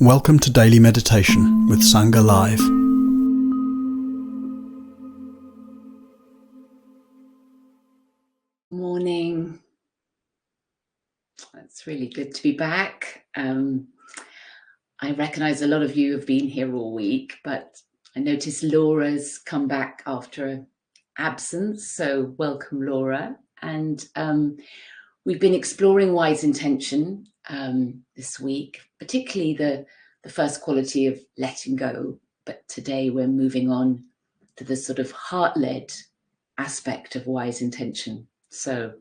Welcome to Daily Meditation with Sangha Live. Morning. It's really good to be back. I recognise a lot of you have been here all week, but I noticed Laura's come back after an absence, so welcome, Laura. And we've been exploring wise intention this week, particularly the first quality of letting go. But today we're moving on to the sort of heart-led aspect of wise intention. So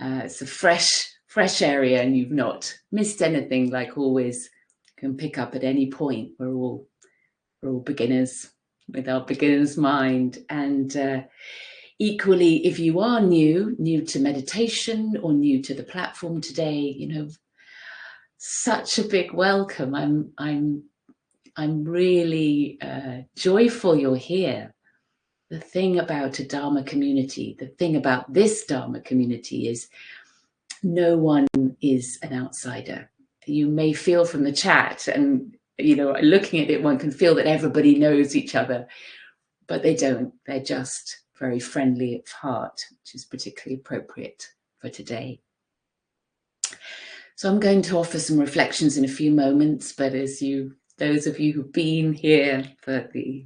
it's a fresh area, and you've not missed anything. Like always, can pick up at any point. We're all beginners with our beginner's mind, and equally, if you are new to meditation or new to the platform today, such a big welcome. I'm really joyful you're here. The thing about a Dharma community, the thing about this Dharma community is no one is an outsider. You may feel from the chat and, looking at it, one can feel that everybody knows each other, but they don't. They're just very friendly at heart, which is particularly appropriate for today. So I'm going to offer some reflections in a few moments, but those of you who've been here for the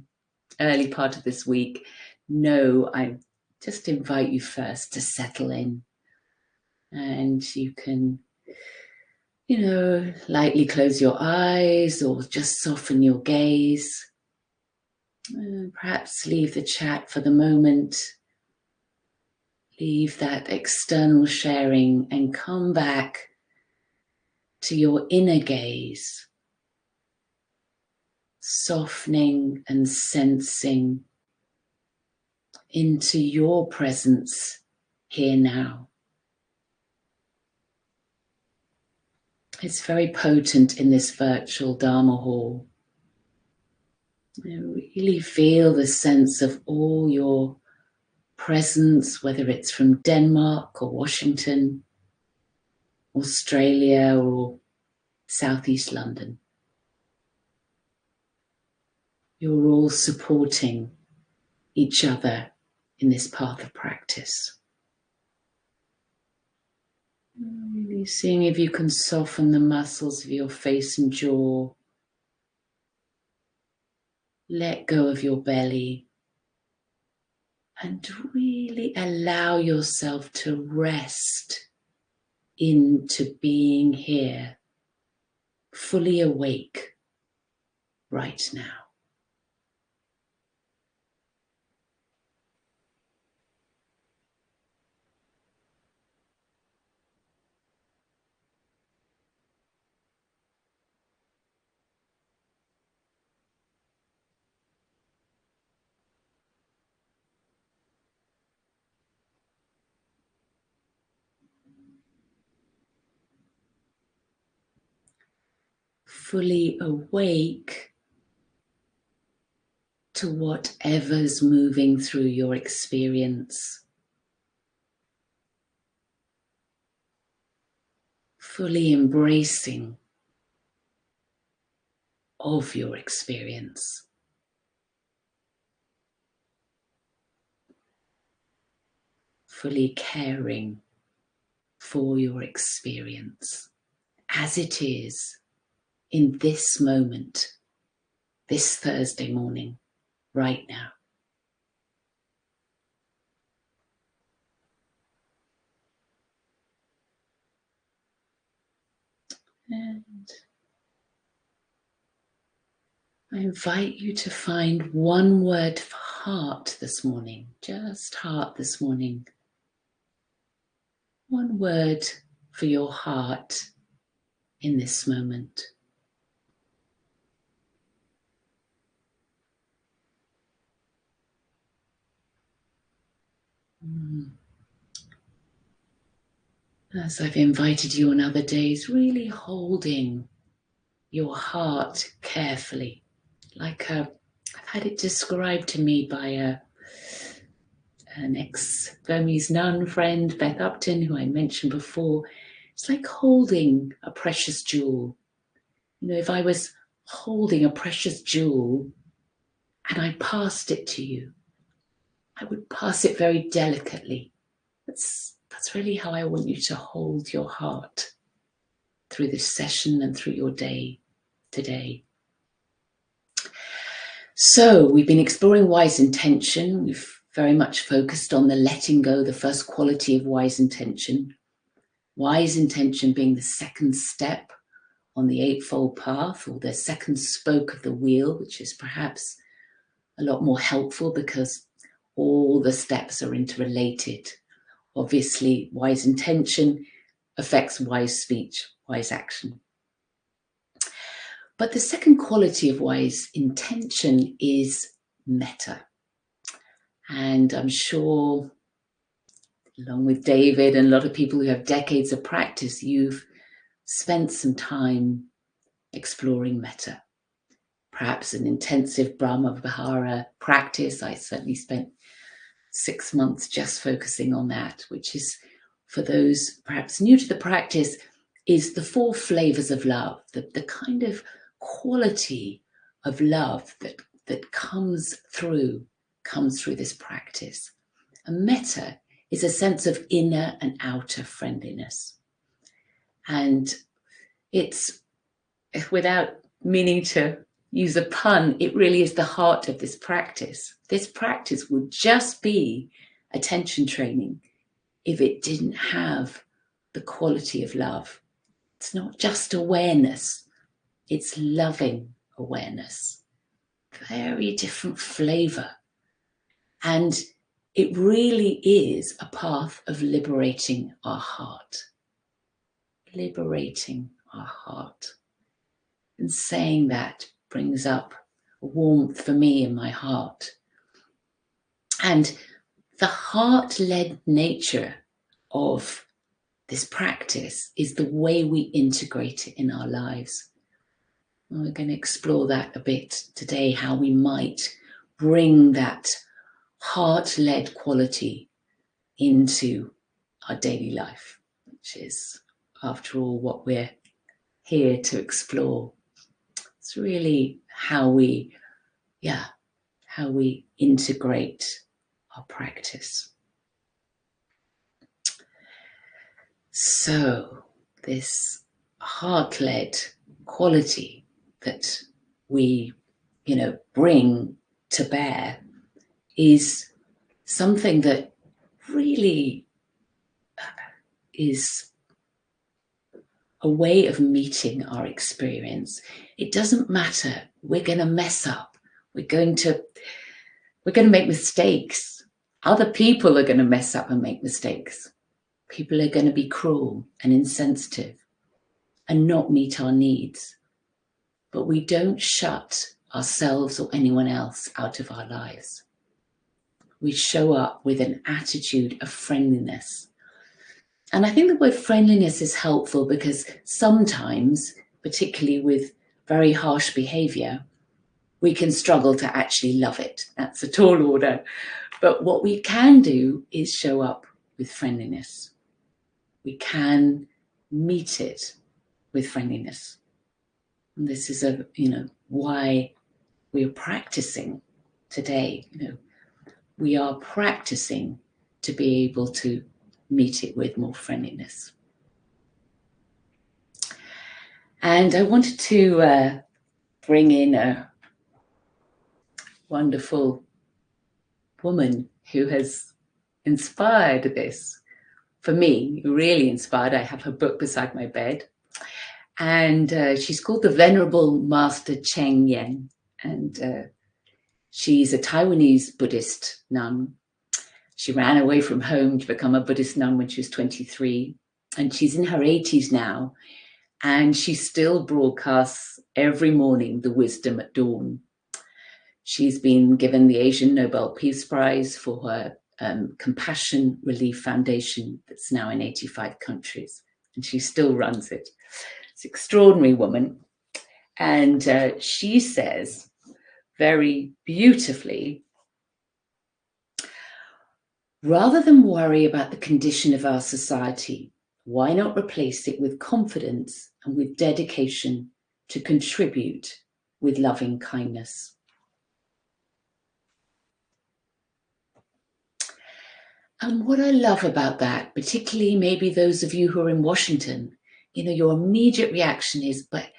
early part of this week know I just invite you first to settle in, and you can lightly close your eyes or just soften your gaze, perhaps leave the chat for the moment, leave that external sharing and come back to your inner gaze, softening and sensing into your presence here now. It's very potent in this virtual Dharma hall. You really feel the sense of all your presence, whether it's from Denmark or Washington, Australia or Southeast London. You're all supporting each other in this path of practice. Really seeing if you can soften the muscles of your face and jaw. Let go of your belly and really allow yourself to rest into being here, fully awake right now. Fully awake to whatever's moving through your experience. Fully embracing of your experience. Fully caring for your experience as it is in this moment, this Thursday morning, right now. And I invite you to find one word for heart this morning, just heart this morning. One word for your heart in this moment. As I've invited you on other days, really holding your heart carefully. I've had it described to me by an ex-Burmese nun friend, Beth Upton, who I mentioned before. It's like holding a precious jewel. If I was holding a precious jewel and I passed it to you, I would pass it very delicately. That's really how I want you to hold your heart through this session and through your day today. So we've been exploring wise intention. We've very much focused on the letting go, the first quality of wise intention. Wise intention being the second step on the eightfold path, or the second spoke of the wheel, which is perhaps a lot more helpful because all the steps are interrelated. Obviously, wise intention affects wise speech, wise action. But the second quality of wise intention is metta. And I'm sure, along with David and a lot of people who have decades of practice, you've spent some time exploring metta. Perhaps an intensive Brahma Vihara practice. I certainly spent 6 months just focusing on that, which is, for those perhaps new to the practice, is the 4 flavors of love, the kind of quality of love that comes through this practice. And metta is a sense of inner and outer friendliness. And it's, without meaning to use a pun, it really is the heart of this practice. This practice would just be attention training if it didn't have the quality of love. It's not just awareness, it's loving awareness. Very different flavor. And it really is a path of liberating our heart. Liberating our heart. And saying that brings up a warmth for me in my heart. And the heart-led nature of this practice is the way we integrate it in our lives. And we're going to explore that a bit today, how we might bring that heart-led quality into our daily life, which is, after all, what we're here to explore. It's really how we integrate our practice. So this heart-led quality that we, bring to bear is something that really is a way of meeting our experience. It doesn't matter. We're going to mess up. We're going to make mistakes. Other people are going to mess up and make mistakes. People are going to be cruel and insensitive and not meet our needs. But we don't shut ourselves or anyone else out of our lives. We show up with an attitude of friendliness. And I think the word friendliness is helpful because sometimes, particularly with very harsh behavior, we can struggle to actually love it. That's a tall order. But what we can do is show up with friendliness. We can meet it with friendliness. And this is why we are practicing today. We are practicing to be able to meet it with more friendliness. And I wanted to bring in a wonderful woman who has inspired this for me, really inspired. I have her book beside my bed. And she's called the Venerable Master Cheng Yen. And she's a Taiwanese Buddhist nun. She ran away from home to become a Buddhist nun when she was 23. And she's in her 80s now. And she still broadcasts every morning the wisdom at dawn. She's been given the Asian Nobel Peace Prize for her Compassion Relief Foundation that's now in 85 countries. And she still runs it. It's an extraordinary woman. And she says very beautifully, rather than worry about the condition of our society, why not replace it with confidence and with dedication to contribute with loving kindness. And what I love about that, particularly maybe those of you who are in Washington, your immediate reaction is, but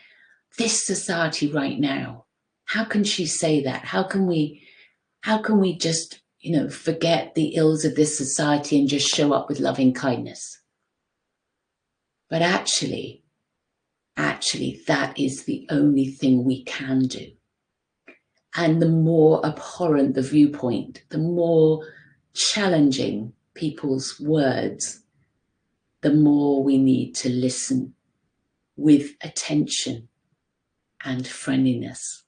this society right now, how can she say that? How can we just, forget the ills of this society and just show up with loving kindness? But actually, that is the only thing we can do. And the more abhorrent the viewpoint, the more challenging people's words, the more we need to listen with attention and friendliness.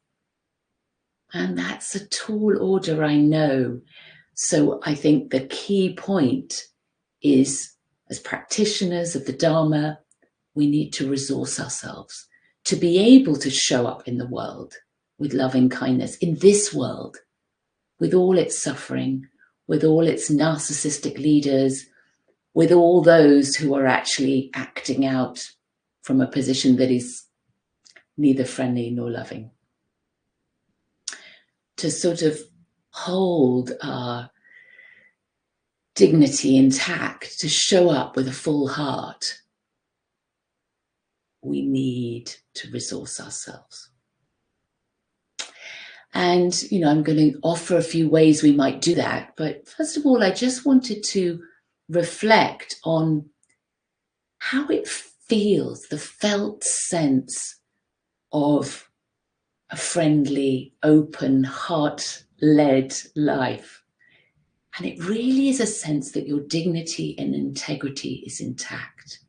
And that's a tall order, I know. So I think the key point is, as practitioners of the Dharma, we need to resource ourselves to be able to show up in the world with loving kindness, in this world, with all its suffering, with all its narcissistic leaders, with all those who are actually acting out from a position that is neither friendly nor loving. To sort of hold our dignity intact, to show up with a full heart, we need to resource ourselves. And, I'm going to offer a few ways we might do that. But first of all, I just wanted to reflect on how it feels, the felt sense of a friendly, open, heart-led life. And it really is a sense that your dignity and integrity is intact.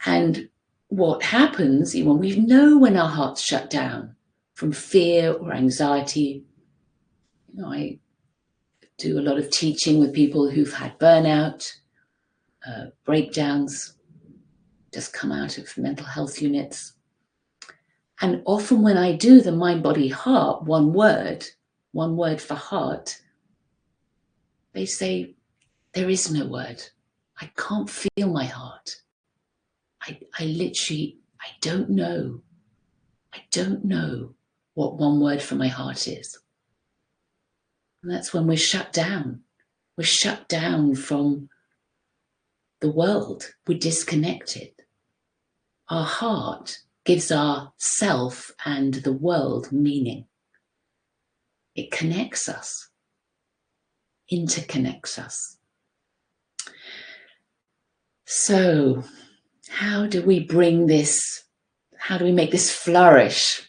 And what happens, we know when our hearts shut down from fear or anxiety. I do a lot of teaching with people who've had burnout, breakdowns, just come out of mental health units. And often when I do the mind, body, heart, one word for heart, they say, there is no word. I can't feel my heart. I literally don't know. I don't know what one word for my heart is. And that's when we're shut down. We're shut down from the world. We're disconnected. Our heart gives our self and the world meaning. It connects us, interconnects us. So, how do we bring this, how do we make this flourish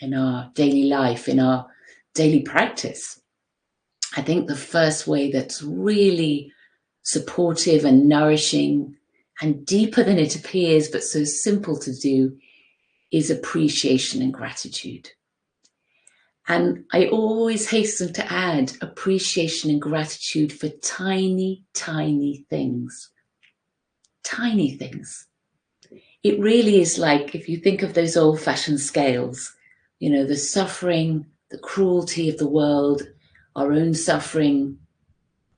in our daily life, in our daily practice? I think the first way that's really supportive and nourishing and deeper than it appears, but so simple to do, is appreciation and gratitude. And I always hasten to add appreciation and gratitude for tiny, tiny things. Tiny things. It really is like, if you think of those old-fashioned scales, the suffering, the cruelty of the world, our own suffering,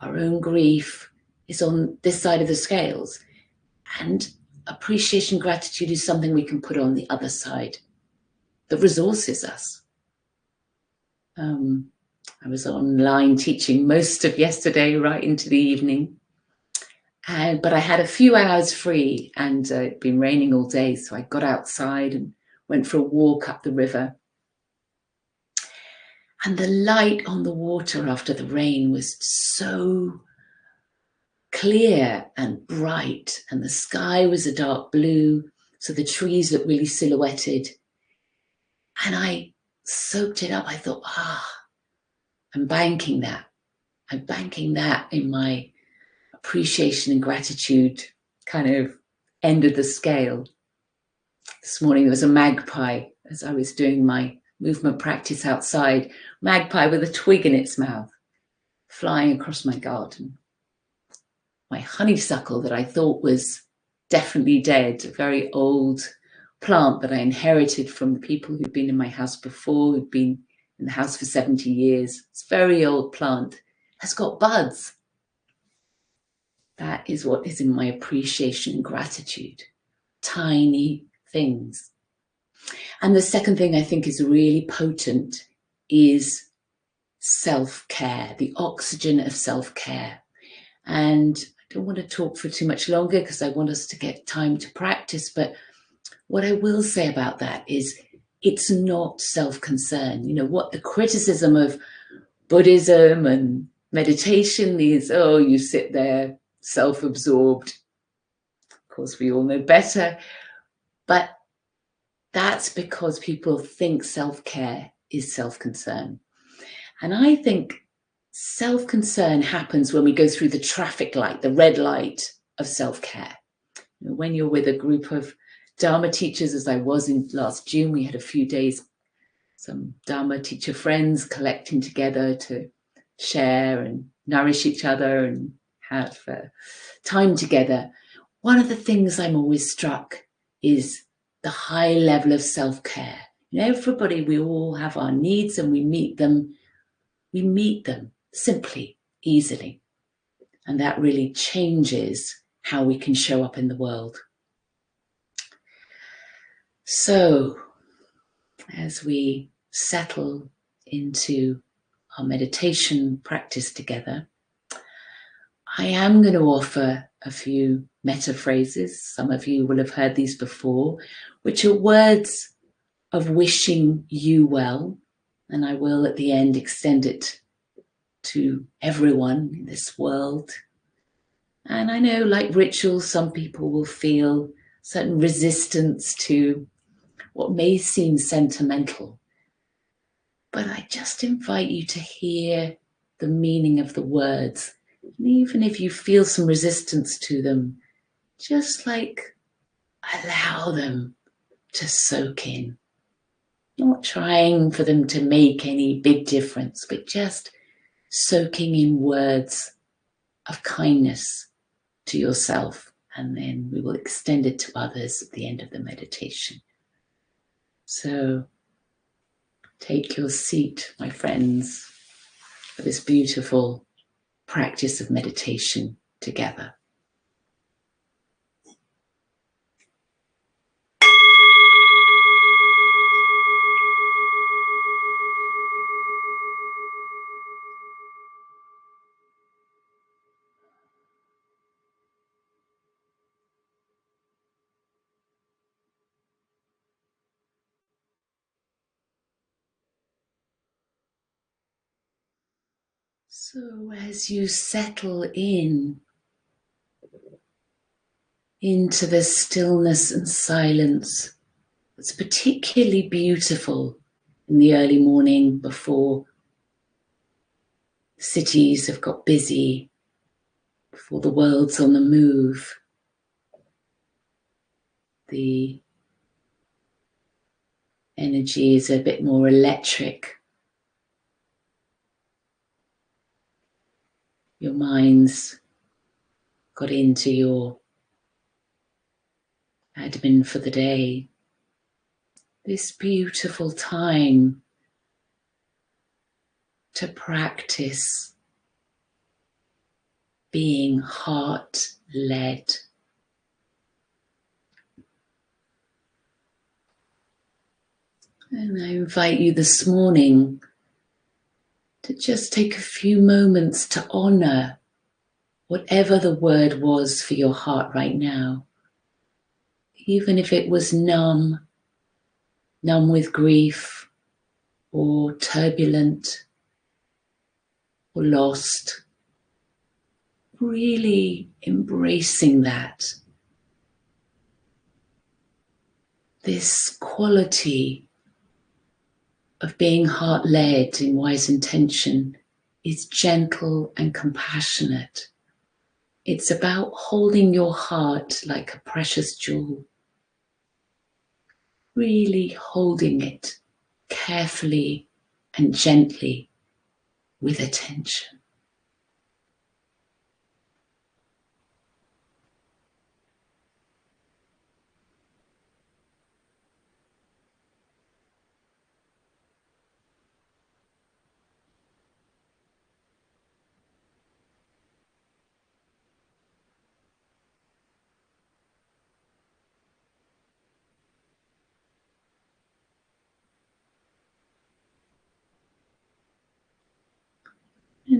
our own grief is on this side of the scales. And appreciation, gratitude is something we can put on the other side that resources us. I was online teaching most of yesterday right into the evening. But I had a few hours free, and it'd been raining all day. So I got outside and went for a walk up the river. And the light on the water after the rain was so clear and bright, and the sky was a dark blue, so the trees looked really silhouetted. And I soaked it up. I thought, I'm banking that. I'm banking that in my appreciation and gratitude kind of end of the scale. This morning there was a magpie as I was doing my movement practice outside, magpie with a twig in its mouth, flying across my garden. My honeysuckle that I thought was definitely dead, a very old plant that I inherited from the people who'd been in my house before, who'd been in the house for 70 years. It's a very old plant, has got buds. That is what is in my appreciation and gratitude. Tiny things. And the second thing I think is really potent is self-care, the oxygen of self-care. And I don't want to talk for too much longer because I want us to get time to practice. But what I will say about that is it's not self-concern. You know, what the criticism of Buddhism and meditation is, oh, you sit there self-absorbed. Of course, we all know better. But that's because people think self-care is self-concern. And I think self-concern happens when we go through the traffic light, the red light of self-care. You know, when you're with a group of Dharma teachers, as I was in last June, we had a few days, some Dharma teacher friends collecting together to share and nourish each other and have time together. One of the things I'm always struck is the high level of self-care. You know, everybody, we all have our needs and we meet them simply, easily. And that really changes how we can show up in the world. So, as we settle into our meditation practice together, I am going to offer a few metta phrases. Some of you will have heard these before, which are words of wishing you well. And I will at the end extend it to everyone in this world. And I know, like rituals, some people will feel certain resistance to what may seem sentimental. But I just invite you to hear the meaning of the words. And even if you feel some resistance to them, just like allow them to soak in. Not trying for them to make any big difference, but just soaking in words of kindness to yourself. And then we will extend it to others at the end of the meditation. So take your seat, my friends, for this beautiful practice of meditation together. So as you settle into the stillness and silence that's particularly beautiful in the early morning before cities have got busy, before the world's on the move, the energy is a bit more electric. Your mind's got into your admin for the day. This beautiful time to practice being heart-led. And I invite you this morning to just take a few moments to honor whatever the word was for your heart right now. Even if it was numb with grief, or turbulent, or lost. Really embracing that. This quality of being heart-led in wise intention is gentle and compassionate. It's about holding your heart like a precious jewel. Really holding it carefully and gently with attention.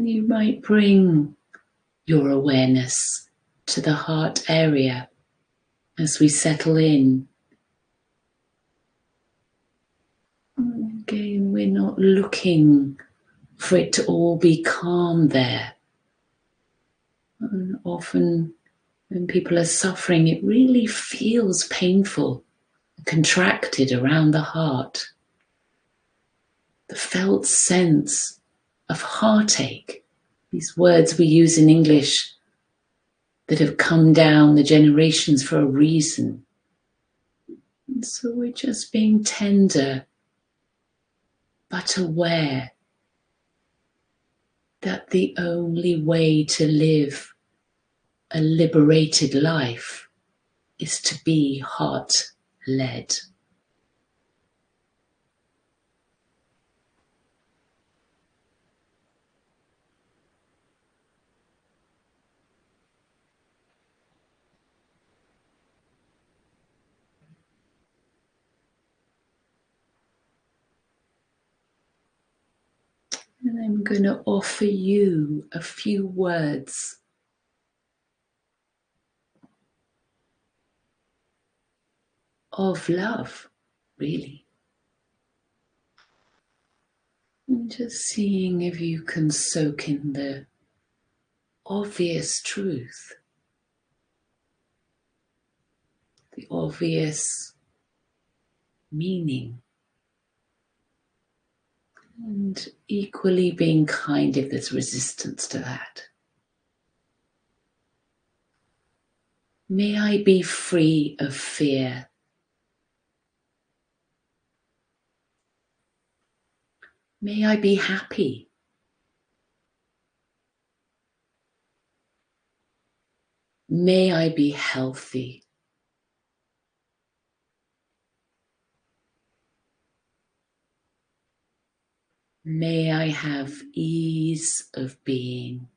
And you might bring your awareness to the heart area as we settle in. And again, we're not looking for it to all be calm there. And often when people are suffering, it really feels painful, contracted around the heart. The felt sense of heartache, these words we use in English that have come down the generations for a reason. And so we're just being tender, but aware that the only way to live a liberated life is to be heart-led. And I'm going to offer you a few words of love, really. And just seeing if you can soak in the obvious truth, the obvious meaning, and equally being kind if there's resistance to that. May I be free of fear. May I be happy. May I be healthy. May I have ease of being.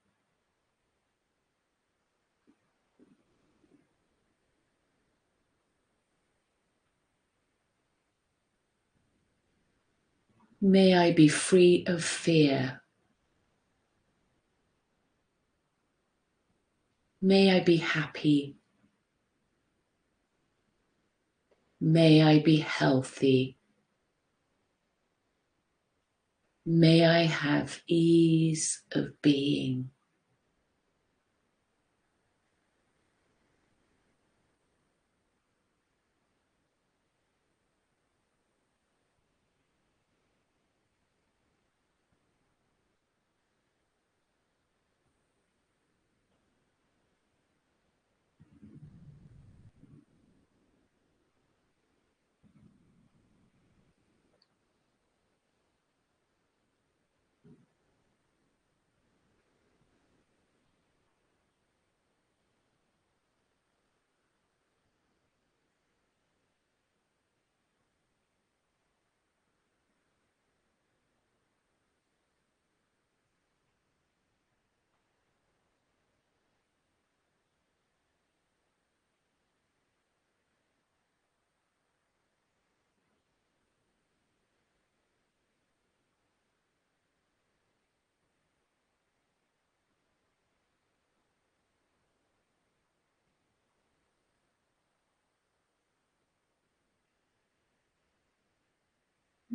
May I be free of fear. May I be happy. May I be healthy. May I have ease of being.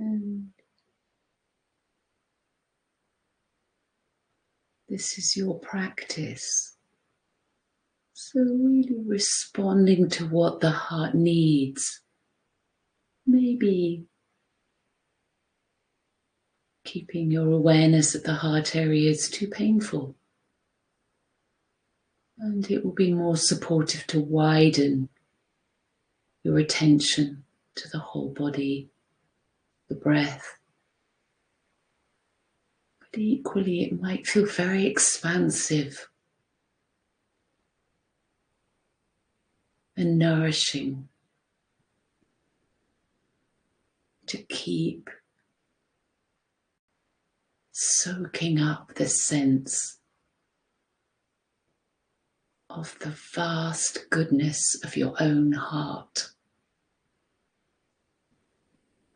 And this is your practice. So really responding to what the heart needs. Maybe keeping your awareness at the heart area is too painful. And it will be more supportive to widen your attention to the whole body, the breath. But equally, it might feel very expansive and nourishing to keep soaking up the sense of the vast goodness of your own heart,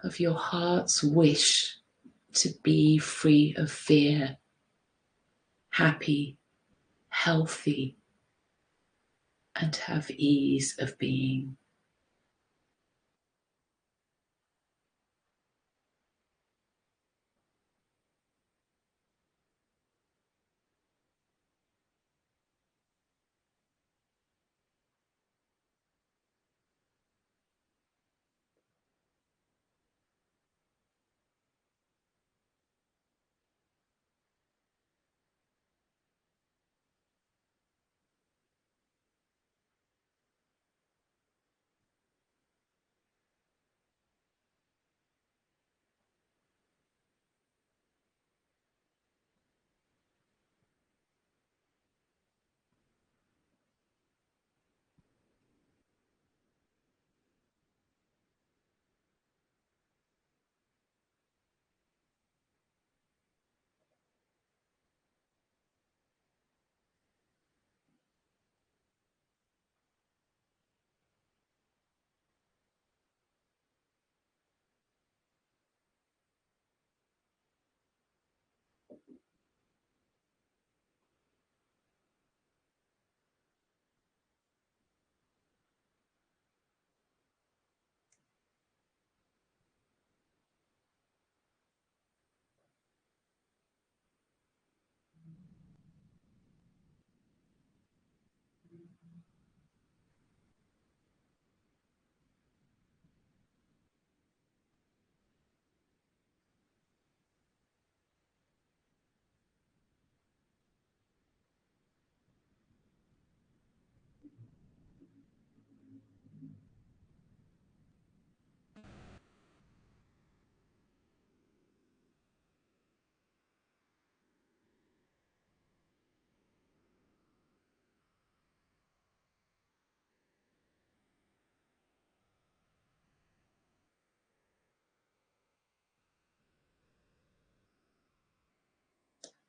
of your heart's wish to be free of fear, happy, healthy, and have ease of being.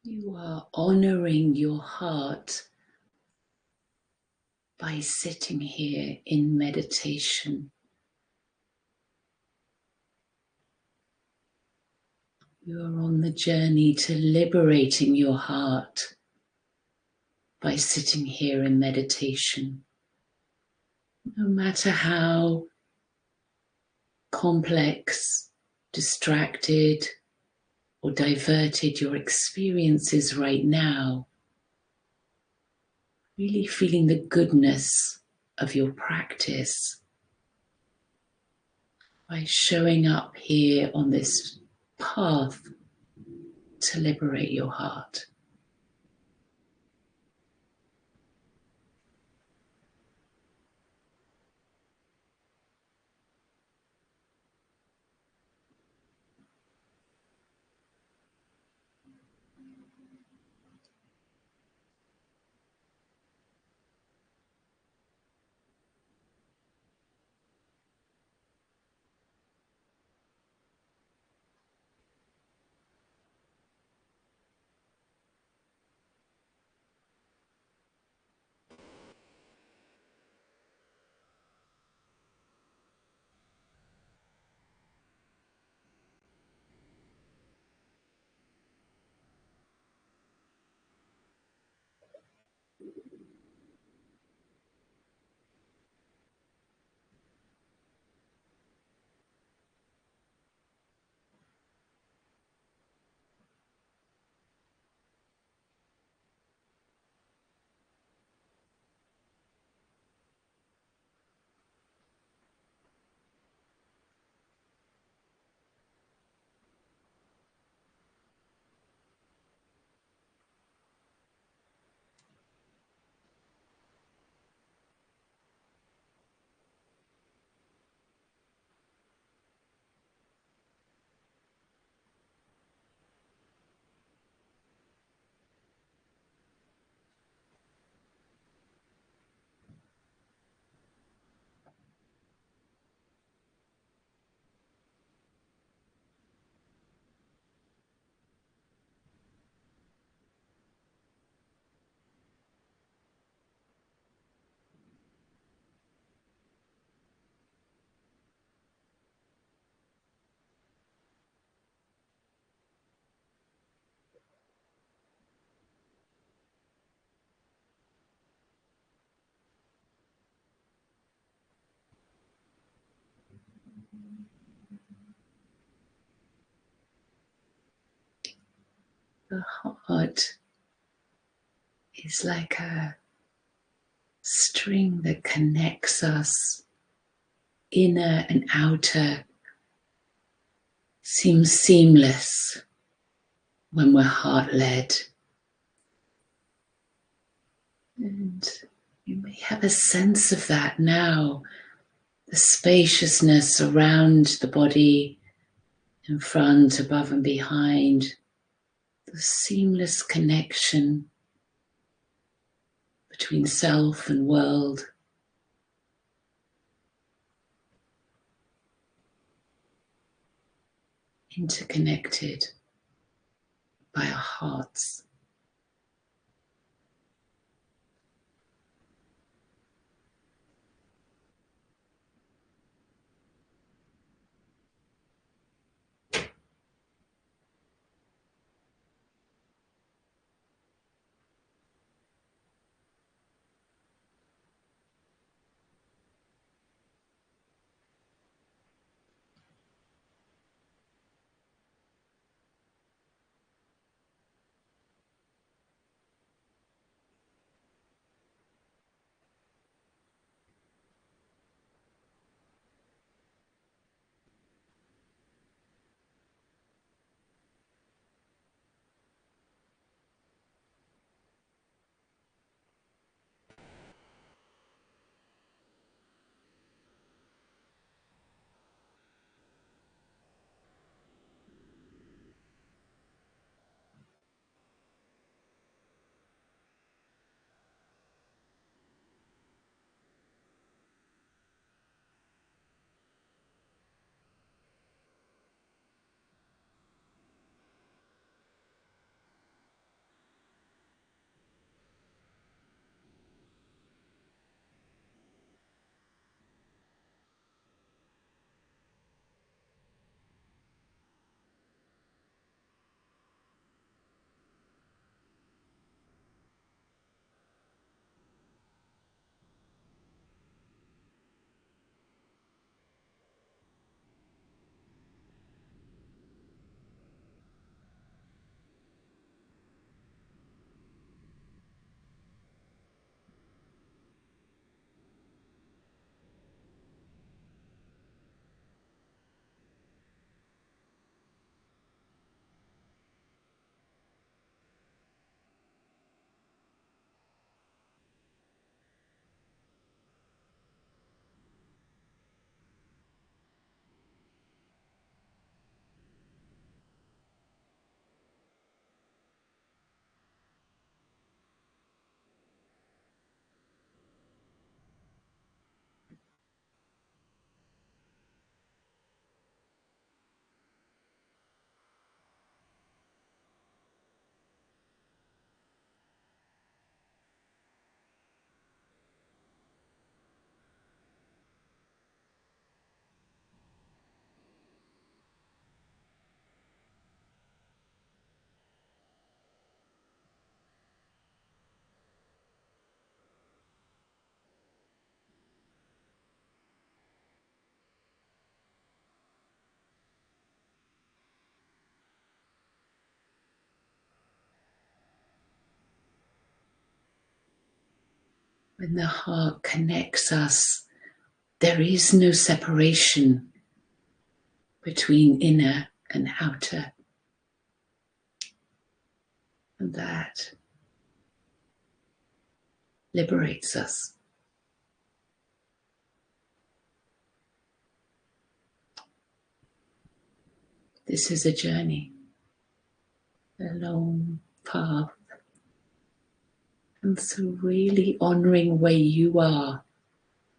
You are honoring your heart by sitting here in meditation. You are on the journey to liberating your heart by sitting here in meditation. No matter how complex, distracted, or diverted your experience is right now, really feeling the goodness of your practice by showing up here on this path to liberate your heart. The heart is like a string that connects us, inner and outer, seems seamless when we're heart-led. And you may have a sense of that now, the spaciousness around the body, in front, above and behind, the seamless connection between self and world. Interconnected by our hearts. When the heart connects us, there is no separation between inner and outer. And that liberates us. This is a journey, a long path. And so really honoring where you are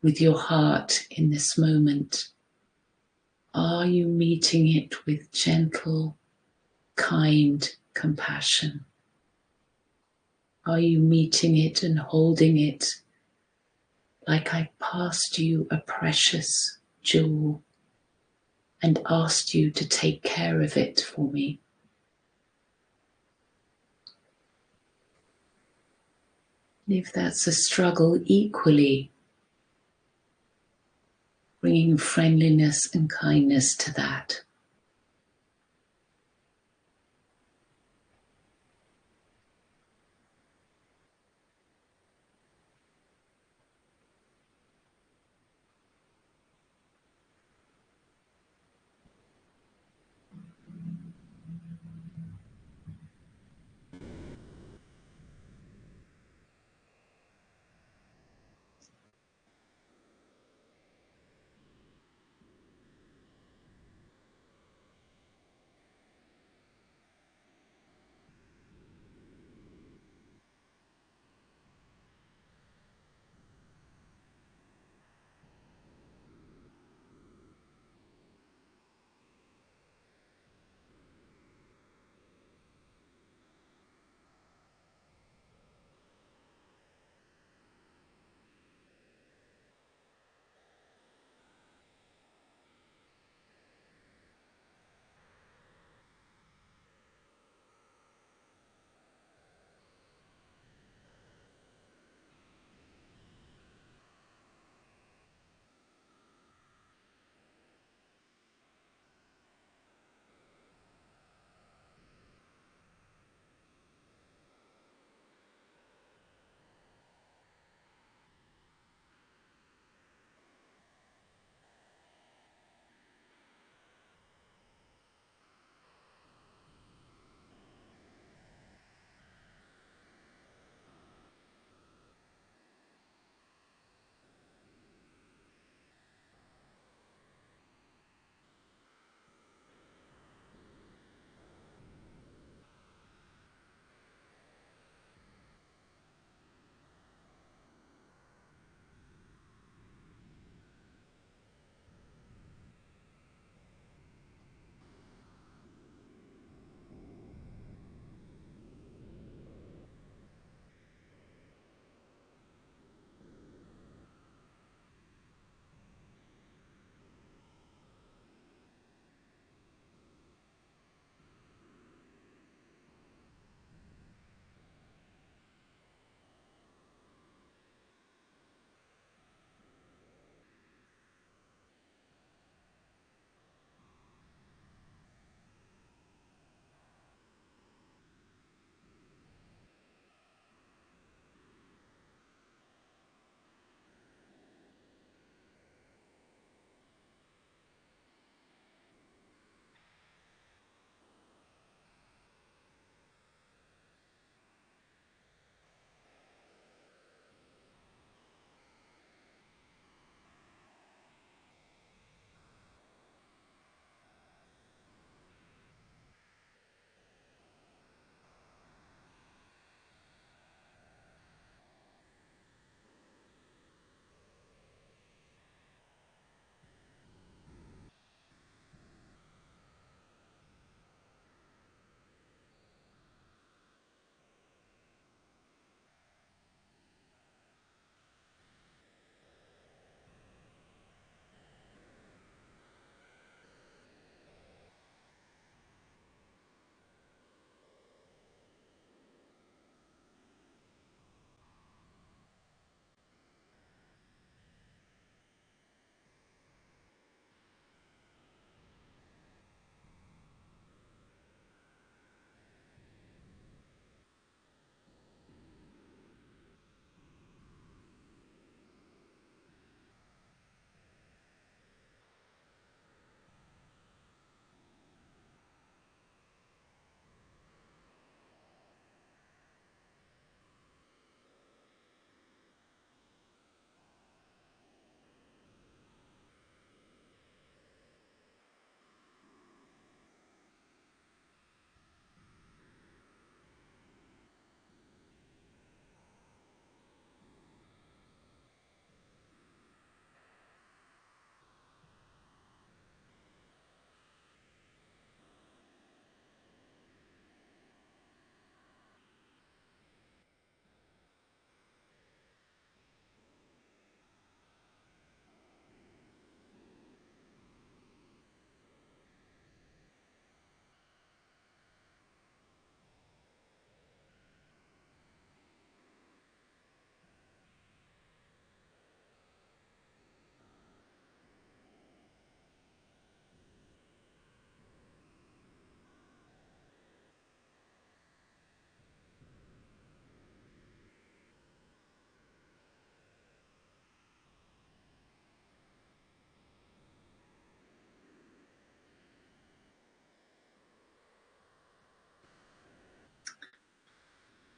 with your heart in this moment. Are you meeting it with gentle, kind compassion? Are you meeting it and holding it like I passed you a precious jewel and asked you to take care of it for me? If that's a struggle, equally bringing friendliness and kindness to that.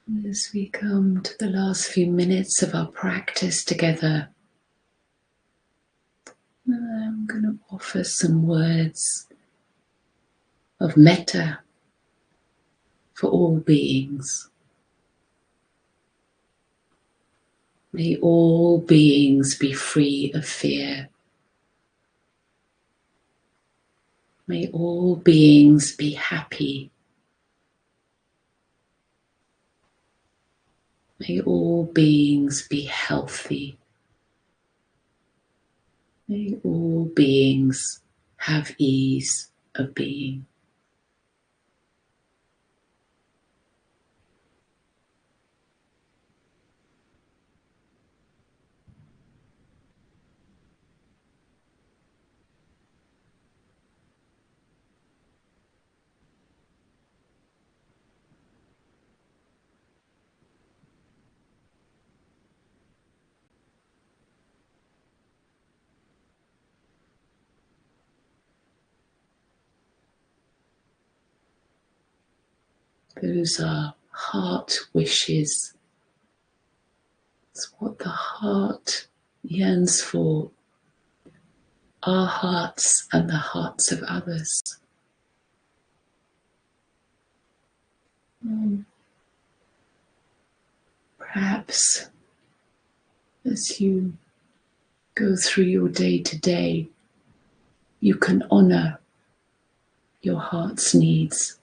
As we come to the last few minutes of our practice together, I'm going to offer some words of metta for all beings. May all beings be free of fear. May all beings be happy. May all beings be healthy. May all beings have ease of being. Those are heart wishes. It's what the heart yearns for. Our hearts and the hearts of others. Perhaps as you go through your day to day, you can honor your heart's needs.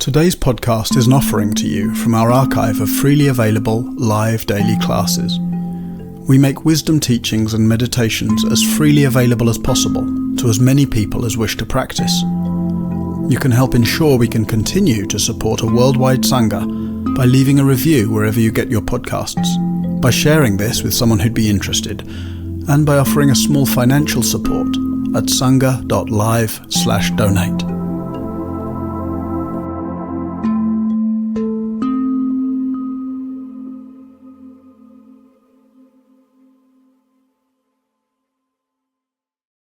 Today's podcast is an offering to you from our archive of freely available live daily classes. We make wisdom teachings and meditations as freely available as possible to as many people as wish to practice. You can help ensure we can continue to support a worldwide Sangha by leaving a review wherever you get your podcasts, by sharing this with someone who'd be interested, and by offering a small financial support at sangha.live/donate.